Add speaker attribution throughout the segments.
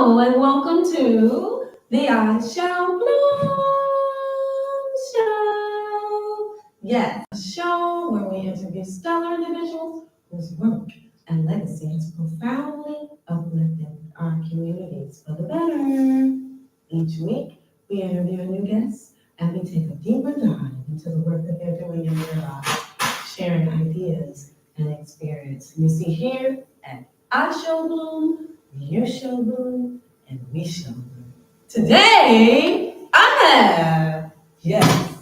Speaker 1: Hello and welcome to the I Shall Bloom Show. Yes, a show where we interview stellar individuals whose work and legacy has profoundly uplifted our communities for the better. Each week, we interview a new guest and we take a deeper dive into the work that they're doing in their lives, sharing ideas and experience. You see here at I Shall Bloom, you shall bloom, and we shall bloom. Today, I have, yes,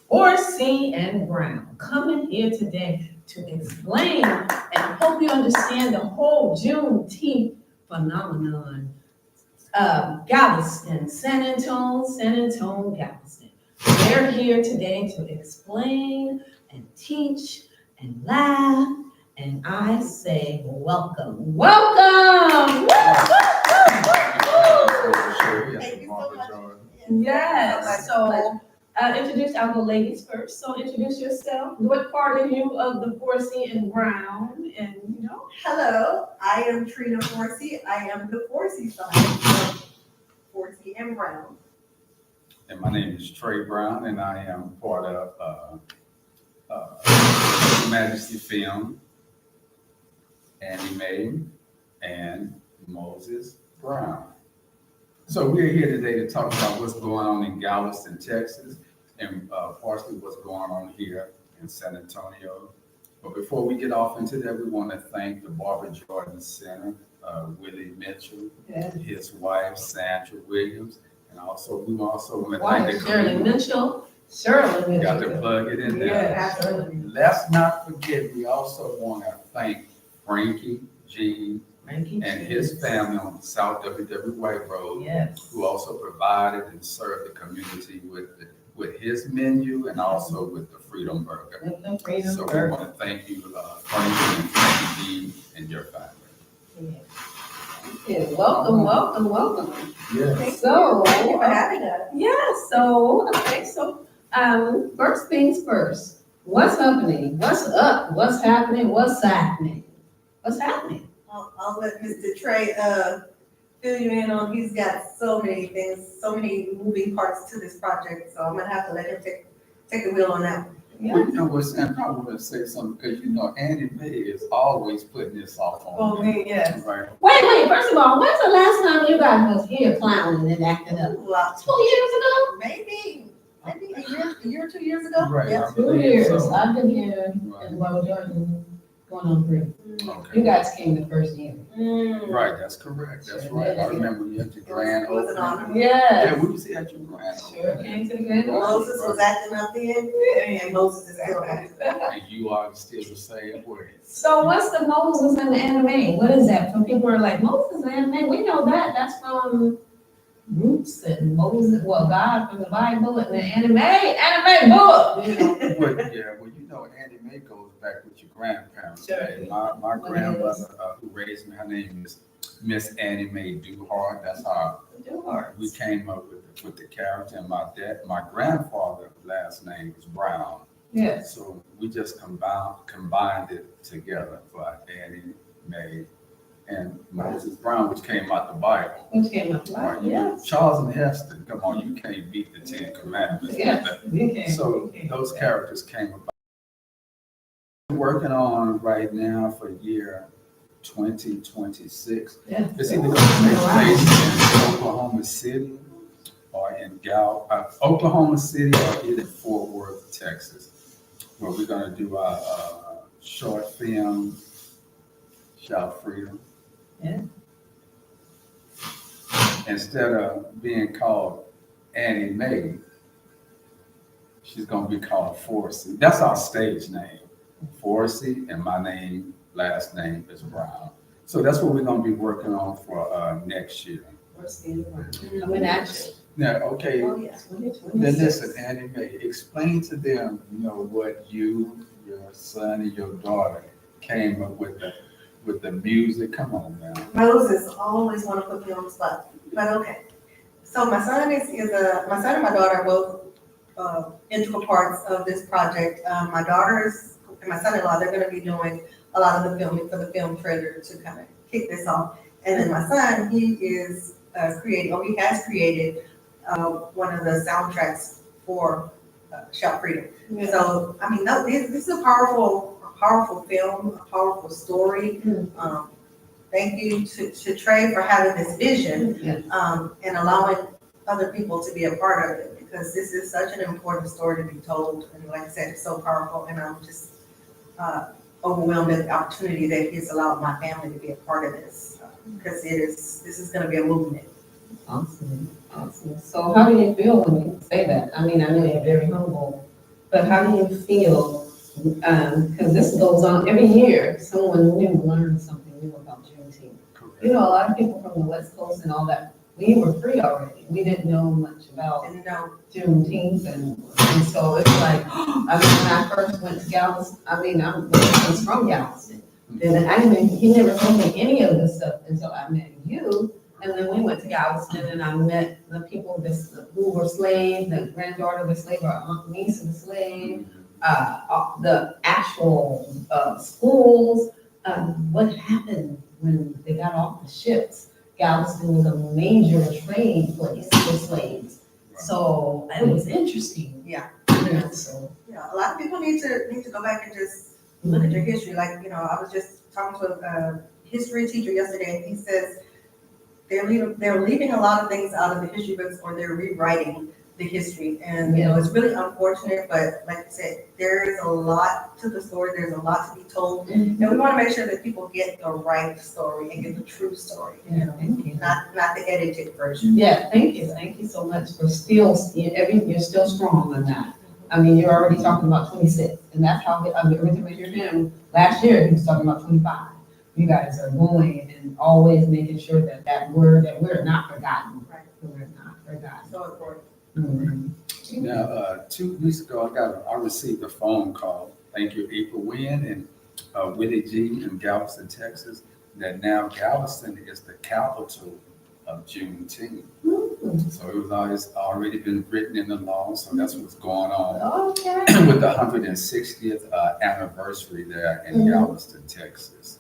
Speaker 1: Forcey and Brown coming here today to explain and help you understand the whole Juneteenth phenomenon. Galveston, San Antonio, Galveston. They're here today to explain and teach and laugh. And I say, welcome. Welcome!
Speaker 2: Thank you so much.
Speaker 1: Yes, so I'll go ladies first. So introduce yourself. What part are you of the Forcey and Brown? And
Speaker 2: Hello, I am Trina Forcey. I am the Forcey side of Forcey and Brown.
Speaker 3: And my name is Trey Brown, and I am part of Majesty Film, Annie Mae, and Moses Brown. So we're here today to talk about what's going on in Galveston, Texas, and partially what's going on here in San Antonio. But before we get off into that, we want to thank the Barbara Jordan Center, Willie Mitchell, his wife, Sandra Williams, and we also want to thank the
Speaker 1: Shirley Mitchell. Shirley
Speaker 3: Got to plug it in there.
Speaker 1: Yeah, absolutely.
Speaker 3: Let's not forget, we also want to thank Frankie G and his family on South WW White Road,
Speaker 1: Yes.
Speaker 3: who also provided and served the community with his menu and also with the Freedom Burger. So we want to thank you, Frankie and Frankie G and your family.
Speaker 1: Yeah. Welcome.
Speaker 3: Yes.
Speaker 1: So,
Speaker 2: Thank you for having us.
Speaker 1: First things first. What's happening? What's up? What's happening? What's happening?
Speaker 2: I'll let Mr. Trey fill you in on. He's got so many things, so many moving parts to this project. So I'm gonna have to let him take the wheel on that one.
Speaker 1: Yeah.
Speaker 3: Well, you know what, Sam, I want to say something because Annie Mae is always putting this off on me.
Speaker 2: Yes.
Speaker 3: Right.
Speaker 1: Wait. First of all, when's the last time you guys was here clowning and acting up? 2 years ago?
Speaker 2: Maybe a year or 2 years ago.
Speaker 3: Right.
Speaker 2: Yes.
Speaker 1: 2 years.
Speaker 3: So-
Speaker 1: I've been here,
Speaker 3: Right.
Speaker 1: and Jordan going on 3.
Speaker 3: Okay.
Speaker 1: You guys came the first year.
Speaker 3: Right, that's correct. That's right. I remember you at the grand
Speaker 2: It was an
Speaker 3: opening.
Speaker 2: honor.
Speaker 1: Yes.
Speaker 3: Yeah, we was at your grand
Speaker 1: Sure
Speaker 3: opening.
Speaker 1: came to the grand opening.
Speaker 2: Moses was acting up then, and Moses is still acting.
Speaker 3: And you are still the same way.
Speaker 1: So what's the Moses and the anime? What is that? Some people are like, Moses and anime, we know that. That's from Roots and Moses, God from the Bible and the anime book.
Speaker 3: Well, Annie Mae goes back with your grandparents.
Speaker 1: Sure.
Speaker 3: Right? My grandmother, who raised me, her name is Miss Annie Mae Duhart. That's how we came up with the character. And my grandfather's last name was Brown.
Speaker 1: Yes.
Speaker 3: So we just combined it together for Annie Mae and Moses Brown, which came out the Bible.
Speaker 1: Which came up
Speaker 3: Right,
Speaker 1: yes.
Speaker 3: Charles and Heston, come on, you can't beat the 10 Commandments.
Speaker 1: Yes, you can.
Speaker 3: So those characters came about. We're working on right now for year 2026.
Speaker 1: Yeah.
Speaker 3: It's either going to take place in Oklahoma City or in Oklahoma City or in Fort Worth, Texas, where we're going to do our short film, Shout Freedom.
Speaker 1: Yeah.
Speaker 3: Instead of being called Annie Mae, she's going to be called Forcey. That's our stage name, Forcey, and my last name is Brown. So that's what we're going to be working on for next year.
Speaker 1: Coming at you.
Speaker 3: Now, okay,
Speaker 2: Oh, yes.
Speaker 3: then listen, Annie Mae, explain to them, what you, your son, and your daughter came up with the music. Come on now.
Speaker 2: Moses always want to put me on the spot, but okay. So my son my son and my daughter are both integral parts of this project. My daughters and my son-in-law, they're going to be doing a lot of the filming for the film trailer to kind of kick this off. And then my son, he is he has created one of the soundtracks for Shout Freedom.
Speaker 1: Yeah.
Speaker 2: So, I mean, this is a powerful film, a powerful story. Thank you to Trey for having this vision, and allowing other people to be a part of it, because this is such an important story to be told. And like I said, it's so powerful, and I'm just overwhelmed at the opportunity that he's allowed my family to be a part of this, because this is going to be a movement.
Speaker 1: Awesome. So how do you feel when you say that? I mean, I know you're very humble, but how do you feel? Because this goes on every year. Someone new learns something new about Juneteenth. You know, a lot of people from the West Coast and all that, we were free already. We didn't know much about Juneteenth, and so it's like, I mean, when I first went to Galveston, I was from Galveston. And he never told me any of this stuff until I met you. And then we went to Galveston, and I met the people who were slaves, the granddaughter of a slave, or aunt niece of a slave, the actual schools. What happened when they got off the ships? Galveston was a major trade place for slaves. So it was interesting.
Speaker 2: Yeah.
Speaker 1: So.
Speaker 2: Yeah, a lot of people need to go back and just look at your history. Like, I was just talking to a history teacher yesterday, and he says they're leaving a lot of things out of the history books, or they're rewriting the history. And, it's really unfortunate, but like I said, there is a lot to the story. There's a lot to be told. And we want to make sure that people get the right story and get the true story,
Speaker 1: Thank you.
Speaker 2: not the edited version.
Speaker 1: Yeah, thank you. Thank you so much for you're still strong on that. I mean, you're already talking about 26, and that's how every time I hear him, last year, he was talking about 25. You guys are going and always making sure that we're not forgotten.
Speaker 2: Right.
Speaker 1: We're not forgotten.
Speaker 2: So important.
Speaker 1: Mm-hmm.
Speaker 3: Now, 2 weeks ago, I received a phone call. Thank you, April Wynn and Willie G in Galveston, Texas, that now Galveston is the capital of Juneteenth.
Speaker 1: Mm-hmm.
Speaker 3: So it was already been written in the law, so that's what's going on
Speaker 1: Okay.
Speaker 3: with the 160th anniversary there in Galveston, Texas.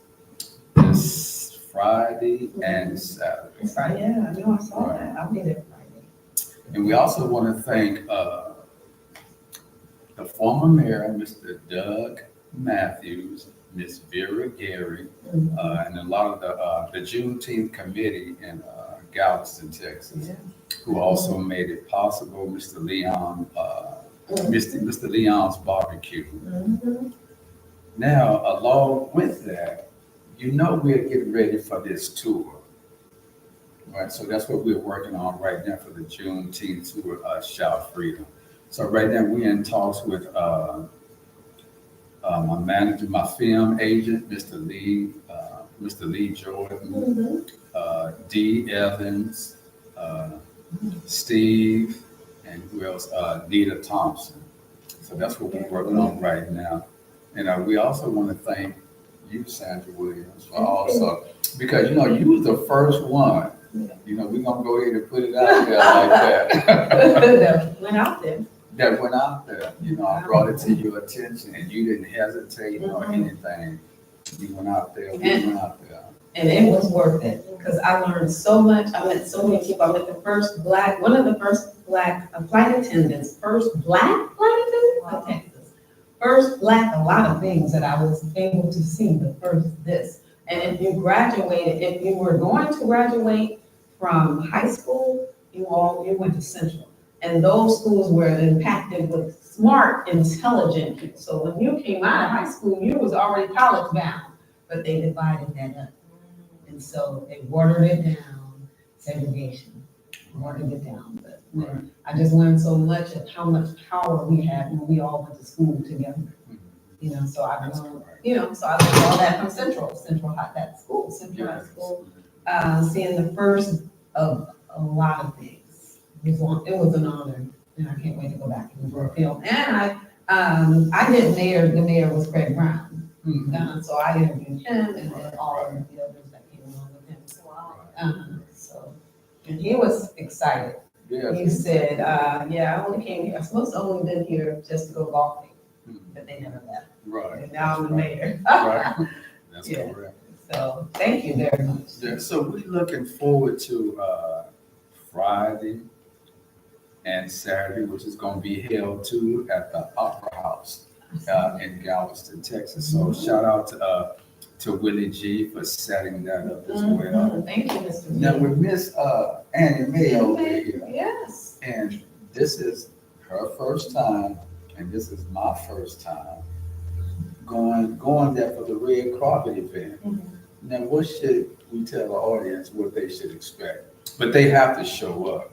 Speaker 3: This Friday and Saturday.
Speaker 1: It's Friday. Yeah, I know I saw that. I'll be there Friday.
Speaker 3: And we also want to thank the former mayor, Mr. Doug Matthews, Miss Vera Gary, and a lot of the Juneteenth committee in Galveston, Texas, who also made it possible. Mr. Leon, Mr. Leon's barbecue.
Speaker 1: Mm-hmm.
Speaker 3: Now, along with that, we're getting ready for this tour. Right, so that's what we're working on right now for the Juneteenth tour, Shout Freedom. So right now we're in talks with my manager, my film agent, Mr. Lee Jordan, D. Evans, Steve, and who else? Nita Thompson. So that's what we're working on right now. And we also want to thank you, Sandra Williams, for also, because you was the first one. We're gonna go ahead and put it out there like that.
Speaker 1: That went out there.
Speaker 3: That went out there. I brought it to your attention, and you didn't hesitate or anything. You went out there. We went out there.
Speaker 1: And it was worth it, because I learned so much. I met so many people. I met one of the first black flight attendants, first black flight attendant of Texas. First black, a lot of things that I was able to see, the first this. And if you were going to graduate from high school, you went to Central. And those schools were impacted with smart, intelligent people. So when you came out of high school, you was already college bound, but they divided that up. And so they watered it down, segregation, watered it down. But I just learned so much of how much power we had when we all went to school together. So I learned, so I learned all that from Central High School, seeing the first of a lot of things. It was an honor, and I can't wait to go back and do a film. And I did the mayor was Craig Brown. So I interviewed him and then all of the others that came along with him. And he was excited. He said, I only came here, I supposed to only been here just to go golfing, but they never left.
Speaker 3: Right.
Speaker 1: And now I'm the mayor.
Speaker 3: Right. That's correct.
Speaker 1: So thank you very much.
Speaker 3: Yeah, so we're looking forward to Friday and Saturday, which is going to be held too at the Opera House in Galveston, Texas. So shout out to Willie G for setting that up as well.
Speaker 1: Thank you, Mr.
Speaker 3: Now we miss Annie Mae over here,
Speaker 1: Yes.
Speaker 3: and this is her first time, and this is my first time going there for the red carpet event. Now, what should we tell the audience what they should expect? But they have to show up.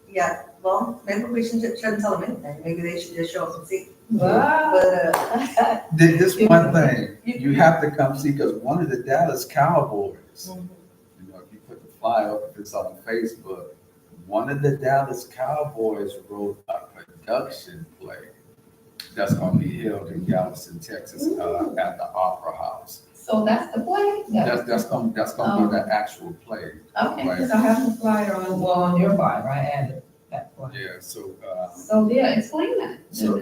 Speaker 2: Yeah, well, maybe we shouldn't tell them anything. Maybe they should just show up and see.
Speaker 1: Wow.
Speaker 2: But,
Speaker 3: This one thing, you have to come see, because one of the Dallas Cowboys, you know, if you put the flyer up, if it's on Facebook, one of the Dallas Cowboys wrote a production play that's going to be held in Galveston, Texas, at the Opera House.
Speaker 1: So that's the play?
Speaker 3: That's going to be the actual play.
Speaker 1: Okay,
Speaker 3: Right.
Speaker 1: because I have the flyer on your flyer, I added that flyer.
Speaker 3: Yeah, so
Speaker 1: So, yeah, explain that.
Speaker 3: So,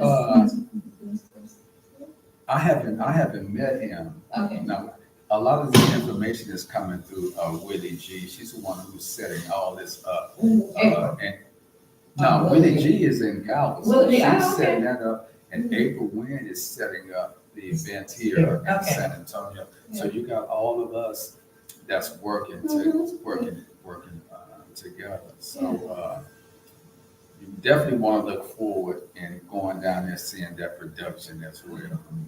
Speaker 3: I haven't met him.
Speaker 1: Okay.
Speaker 3: Now, a lot of the information is coming through Willie G. She's the one who's setting all this up. And no, Willie G is in Galveston.
Speaker 1: Willie G,
Speaker 3: She's
Speaker 1: okay.
Speaker 3: setting that up, and April Wynn is setting up the event here in
Speaker 1: Okay.
Speaker 3: San Antonio. So
Speaker 1: Yeah.
Speaker 3: you got all of us that's working together. So you definitely want to look forward and going down there seeing that production as well.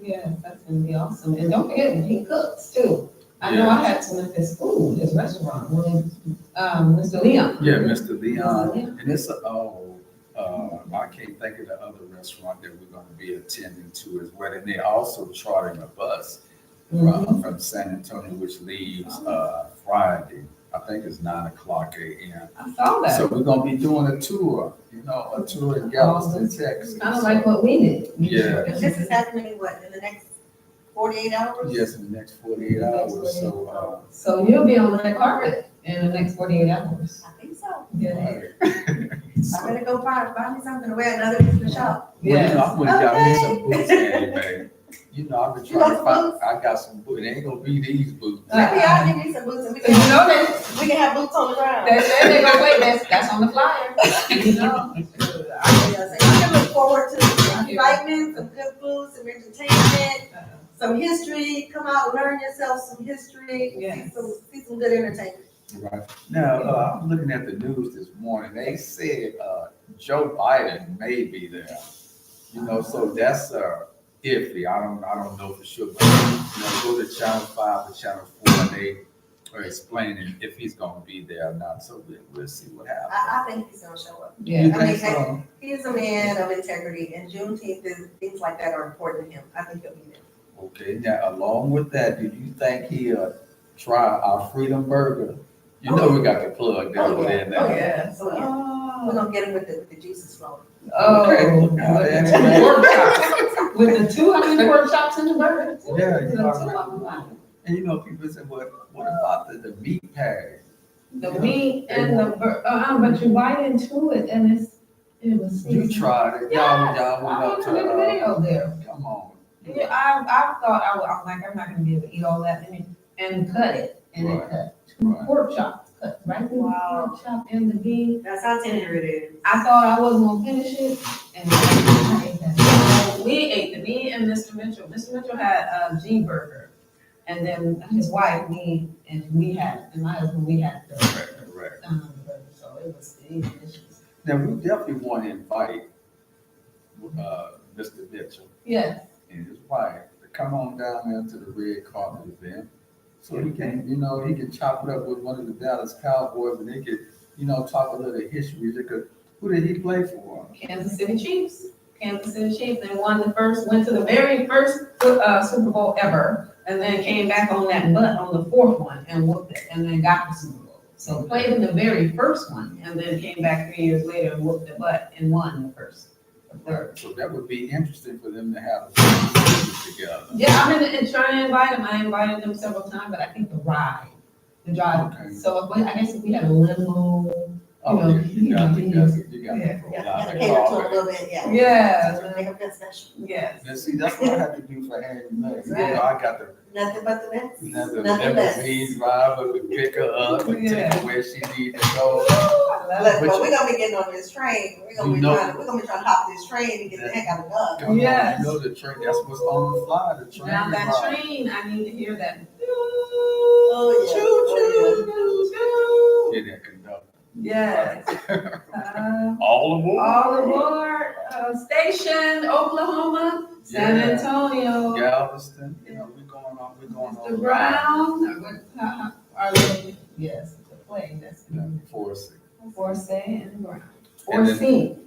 Speaker 1: Yeah, that's gonna be awesome. And don't forget, he cooks too. I know I had some of his food, his restaurant, Mr. Leon.
Speaker 3: Yeah, Mr. Leon,
Speaker 1: Leon.
Speaker 3: and it's I can't think of the other restaurant that we're going to be attending to as well. And they're also chartering a bus from San Antonio, which leaves Friday. I think it's 9:00 a.m.
Speaker 1: I saw that.
Speaker 3: So we're going to be doing a tour, a tour in Galveston, Texas.
Speaker 1: Kind of like what we did.
Speaker 3: Yeah.
Speaker 2: this is happening, what, in the next 48 hours?
Speaker 3: Yes, in the next 48 hours. So,
Speaker 1: So you'll be on the red carpet in the next 48 hours.
Speaker 2: I think so.
Speaker 1: Yeah.
Speaker 2: I'm gonna go buy me something to wear another piece of the shop.
Speaker 3: Well, I would have got me some
Speaker 2: Okay.
Speaker 3: boots anyway. I've been
Speaker 2: You
Speaker 3: trying
Speaker 2: got
Speaker 3: to
Speaker 2: some
Speaker 3: find,
Speaker 2: boots?
Speaker 3: I got some boots. It ain't gonna be these boots.
Speaker 2: Maybe I'll give me some boots and
Speaker 1: You know that,
Speaker 2: we can have boots on the ground.
Speaker 1: they gonna wait, that's on the flyer. You know?
Speaker 2: Yeah, so I can look forward to some excitement, some good food, some entertainment, some history. Come out, learn yourself some history,
Speaker 1: Yes.
Speaker 2: see some good entertainment.
Speaker 3: Right. Now, I'm looking at the news this morning. They said Joe Biden may be there. So that's iffy. I don't know for sure. But, go to Channel 5 or Channel 4 and they are explaining if he's going to be there or not. So we'll see what happens.
Speaker 2: I think he's gonna show up.
Speaker 3: You
Speaker 1: Yeah.
Speaker 3: think so?
Speaker 2: He is a man of integrity, and Juneteenth and things like that are important to him. I think he'll be there.
Speaker 3: Okay. Now, along with that, do you think he'll try our Freedom Burger? We got to plug that over there now.
Speaker 1: Yes.
Speaker 2: Oh, yeah. We're gonna get him with the juices flowing.
Speaker 3: Okay.
Speaker 1: With the workshops. With the 200 workshops in the burger.
Speaker 3: Yeah, you
Speaker 1: The
Speaker 3: are
Speaker 1: two
Speaker 3: right.
Speaker 1: of them.
Speaker 3: And people say, what about the meat pie?
Speaker 1: The meat and the but you bite into it and it was.
Speaker 3: You tried it.
Speaker 1: Yes,
Speaker 3: Y'all went
Speaker 1: I
Speaker 3: up
Speaker 1: watched
Speaker 3: to
Speaker 1: the video there.
Speaker 3: come on.
Speaker 1: Yeah, I thought I'm like, I'm not gonna be able to eat all that and cut it. And
Speaker 3: Right.
Speaker 1: it cut 2 pork chops cut right through
Speaker 2: Wow.
Speaker 1: the pork chop and the beef.
Speaker 2: That's how tender it is.
Speaker 1: I thought I wasn't gonna finish it and I ate that. So we ate me and Mr. Mitchell. Mr. Mitchell had a G burger. And then his wife, me, and my husband, we had the
Speaker 3: Right.
Speaker 1: burger. So it was delicious.
Speaker 3: Now, we definitely want to invite Mr. Mitchell
Speaker 1: Yeah.
Speaker 3: and his wife to come on down there to the red carpet event. So he can, he can chop it up with one of the Dallas Cowboys and they could, talk a little history. Who did he play for?
Speaker 1: Kansas City Chiefs. Kansas City Chiefs. They went to the very first Super Bowl ever, and then came back on that butt on the 4th one and whooped it, and then got the Super Bowl. So played in the very first one, and then came back 3 years later and whooped the butt and won the first. The third.
Speaker 3: So that would be interesting for them to have a conversation together.
Speaker 1: Yeah, I've been trying to invite them. I invited them several times, but I think the drive.
Speaker 3: Okay.
Speaker 1: So I guess if we had a limo,
Speaker 3: Oh,
Speaker 1: know,
Speaker 3: you got
Speaker 1: he
Speaker 3: to
Speaker 1: is.
Speaker 3: you got
Speaker 1: Yeah.
Speaker 3: to
Speaker 2: Yeah,
Speaker 3: provide
Speaker 2: gotta
Speaker 3: the
Speaker 2: cater to a
Speaker 3: call.
Speaker 2: little bit, yeah.
Speaker 1: Yeah.
Speaker 2: Make them feel special.
Speaker 1: Yes.
Speaker 3: Now, see, that's what I had to do for Annie Mae. You
Speaker 2: Right.
Speaker 3: know, I got to
Speaker 2: Nothing but the best.
Speaker 3: another
Speaker 2: Nothing less.
Speaker 3: limousine driver to pick her up and take
Speaker 1: Yeah.
Speaker 3: her where she needs to go.
Speaker 2: Look,
Speaker 3: But
Speaker 2: but we're gonna be getting on this train. We're gonna
Speaker 3: You
Speaker 2: be
Speaker 3: know-
Speaker 2: trying to hop this train and get the heck out of Dodge.
Speaker 3: Come on,
Speaker 1: Yes.
Speaker 3: you know the train, that's what's on the fly, the train.
Speaker 1: Now that
Speaker 3: ride.
Speaker 1: train, I need to hear that.
Speaker 2: Oh, yeah. Oh,
Speaker 3: Hear that conductor.
Speaker 1: Yes.
Speaker 3: All aboard.
Speaker 1: All aboard, station, Oklahoma, San
Speaker 3: Yeah.
Speaker 1: Antonio,
Speaker 3: Galveston, you know, we're going on.
Speaker 1: Mr. Brown, our lady, yes, the plane, that's
Speaker 3: Forcey.
Speaker 1: Forcey and Brown.
Speaker 3: And then-
Speaker 1: Forcey.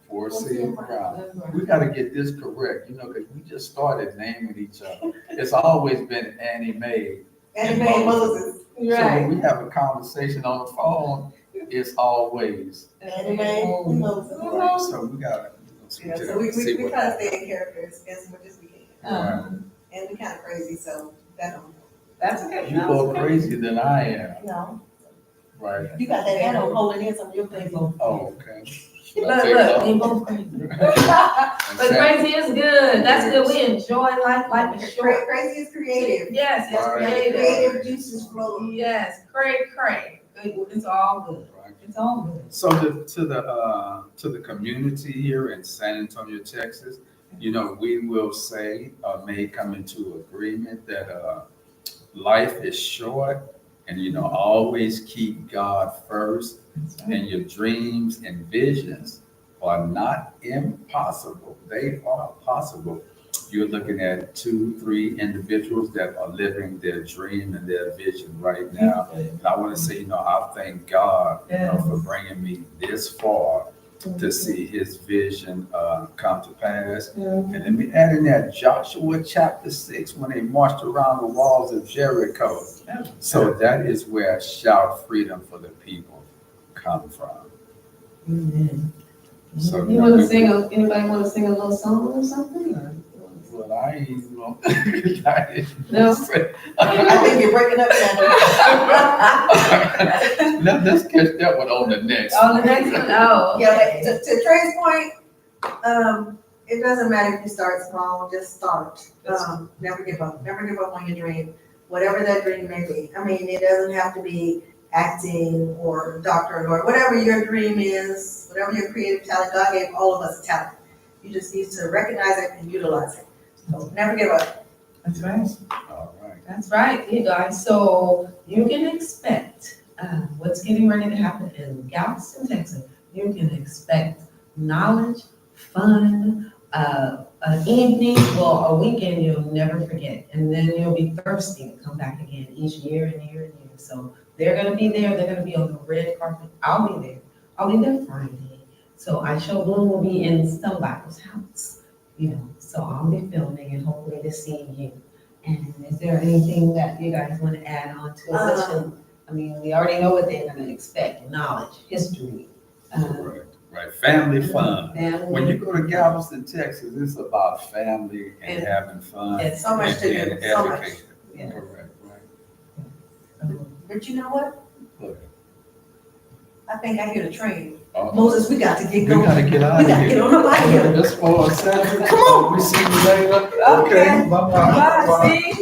Speaker 3: Forcey and Brown. We gotta get this correct, you know, because we just started naming each other. It's always been Annie Mae.
Speaker 2: And Mae Moses.
Speaker 3: So when
Speaker 1: Right.
Speaker 3: we have a conversation on the phone, it's always,
Speaker 2: And Mae Moses.
Speaker 3: right, so we gotta switch
Speaker 2: Yeah,
Speaker 3: it
Speaker 2: so
Speaker 3: up,
Speaker 2: we
Speaker 3: see
Speaker 2: try
Speaker 3: what
Speaker 2: to
Speaker 3: happens.
Speaker 2: stay in characters as much as we can. And we kind of crazy, so that don't.
Speaker 1: That's okay.
Speaker 3: You more crazy than I am,
Speaker 2: No,
Speaker 3: right?
Speaker 2: you got that hat on holding in some of your things.
Speaker 3: Oh, okay. Should I
Speaker 1: Look,
Speaker 3: take
Speaker 1: look,
Speaker 3: off?
Speaker 1: we both crazy.
Speaker 3: And
Speaker 1: But
Speaker 3: say-
Speaker 1: crazy is good, that's good, we enjoy life, life is short.
Speaker 2: Crazy is creative.
Speaker 1: Yes, it's
Speaker 3: Right.
Speaker 1: creative.
Speaker 2: Creative juices flow.
Speaker 1: Yes, cray, it's all good,
Speaker 3: Right.
Speaker 1: it's all good.
Speaker 3: So to the community here in San Antonio, Texas, you know, we will say, may come into agreement that life is short, and you know, always keep God first, and your dreams and visions are not impossible. They are possible. You're looking at 2-3 individuals that are living their dream and their vision right now. And I want to say, you know, I thank God, you know, for bringing me this far to see his vision come to pass. And let me add in that Joshua chapter 6, when they marched around the walls of Jericho. So that is where shout freedom for the people come from.
Speaker 1: Amen.
Speaker 3: So
Speaker 1: You wanna sing, anybody wanna sing a little song or something? Or-
Speaker 3: Well, I ain't even gonna.
Speaker 1: No.
Speaker 2: I think you're breaking up, Sandra.
Speaker 3: Let's catch that one on the next.
Speaker 1: Oh, the next one, oh.
Speaker 2: Yeah, but to Trey's point, it doesn't matter if you start small, just start. Never give up on your dream, whatever that dream may be. I mean, it doesn't have to be acting or doctor or whatever your dream is, whatever your creative talent. God gave all of us a talent. You just need to recognize it and utilize it. So never give up.
Speaker 1: That's right.
Speaker 3: All right.
Speaker 1: That's right, you guys. So you can expect what's getting ready to happen in Galveston, Texas. You can expect knowledge, fun, an evening, well, a weekend you'll never forget. And then you'll be thirsty to come back again each year and year and year. So they're going to be there. They're going to be on the red carpet. I'll be there. I'll be there Friday. So I Show Bloom will be in somebody's house, you know. So I'll be filming and hopefully to see you. And is there anything that you guys want to add on to it? I mean, we already know what they're going to expect: knowledge, history,
Speaker 3: Right. Family fun.
Speaker 1: family.
Speaker 3: When you go to Galveston, Texas, it's about family and having fun.
Speaker 1: It's
Speaker 2: So much to
Speaker 3: and
Speaker 2: do, so much.
Speaker 3: education.
Speaker 1: Yeah.
Speaker 3: Correct, right.
Speaker 2: But you know what?
Speaker 3: Look,
Speaker 2: I think I hear the train.
Speaker 3: uh,
Speaker 2: Moses, we got to get
Speaker 3: we
Speaker 2: going.
Speaker 3: gotta get out
Speaker 2: We
Speaker 3: of
Speaker 2: gotta get
Speaker 3: here.
Speaker 2: on up out of here.
Speaker 3: That's for Sandra.
Speaker 2: Come on.
Speaker 3: We see you later.
Speaker 1: Okay.
Speaker 3: Bye-bye.
Speaker 1: See?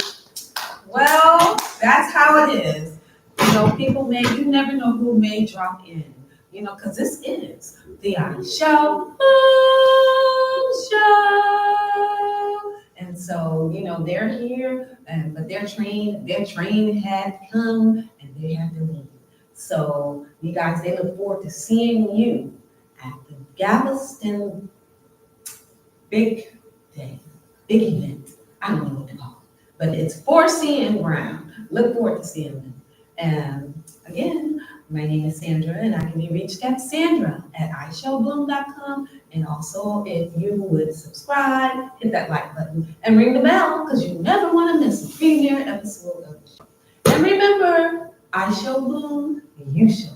Speaker 1: Well, that's how it is. You know, people may, you never know who may drop in, you know, because this is the I Show Show. And so, you know, they're here, but their train had come and they had to leave. So you guys, they look forward to seeing you at the Galveston big day, big event. I don't know what to call it, but it's Forcey and Brown. Look forward to seeing them. And again, my name is Sandra, and I can be reached at sandra@ishowbloom.com. And also, if you would subscribe, hit that like button, and ring the bell, because you never want to miss a premiere episode of the show. And remember, I show bloom, you show